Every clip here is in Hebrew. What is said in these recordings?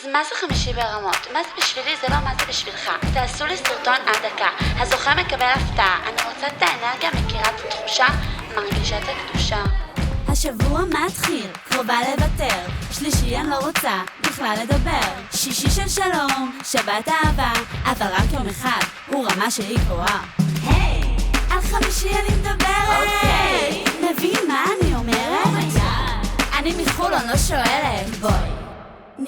אז מה זה חמישי ברמות? מה זה בשבילי? זה לא מה זה בשבילך. תעשו לי סרטון עד דקה. הזוכה מקבל הפתעה. אני רוצה את האנרגיה, מכירה את התחושה, מרגישה את הקדושה. השבוע מתחיל, קרובה לוותר. שלישי אני לא רוצה בכלל לדבר. שישי של שלום, שבת אהבה, אבל רק יום אחד הוא רמה שהיא גבוהה. היי, על חמישי אני מדברת. מבין מה אני אומרת? אני מחולון לא שואלת. בואי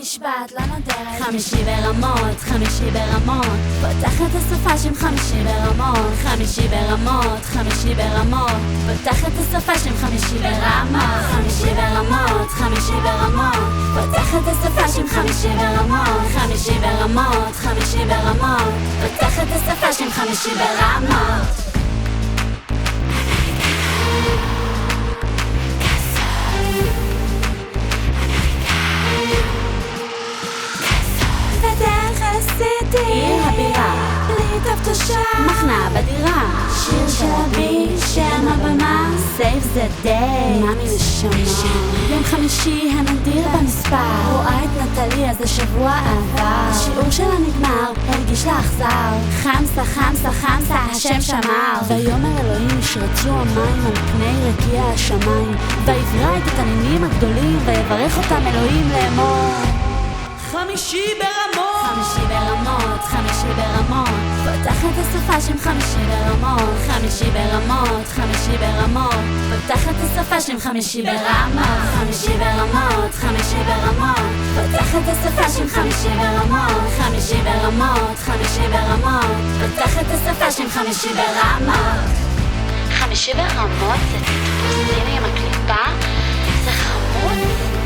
נשבעת לא נודרת. חמישי ברמות, חמישי ברמות. פותחת הסופש עם חמישי ברמות. חמישי ברמות, חמישי ברמות. פותחת הסופש עם חמישי ברמות. חמישי ברמות, חמישי ברמות. פותחת הסופש עם חמישי ברמות. חמישי ברמות, חמישי ברמות. פותחת הסופש עם חמישי ברמות. עיר הבירה, בלי תבטושה, מחנה בדירה, שיר של אבי, שם הבמה, Save the day, מאמי נשמה. יום חמישי הנדיר במספר, רואה את נטלי אז השבוע עבר. השיעור שלה נגמר, הרגיש לה אכזר. חמסה, חמסה, חמסה, השם שמר. ויאמר אלוהים ישרצו המים על פני רקיע השמיים, ויברא את התנינים הגדולים, ויברך אותם אלוהים לאמור. חמישי ברמות, חמישי ברמות, חמישי ברמות. פותחת הסופש עם חמישי ברמות. חמישי ברמות, חמישי ברמות. פותחת הסופש עם חמישי ברמות. חמישי ברמות, חמישי ברמות. פותחת הסופש עם חמישי ברמות. חמישי ברמות, חמישי ברמות. פותחת הסופש עם חמישי ברמות. חמישי ברמות זה טיפוס סיני עם הקליפה, זה חמוד.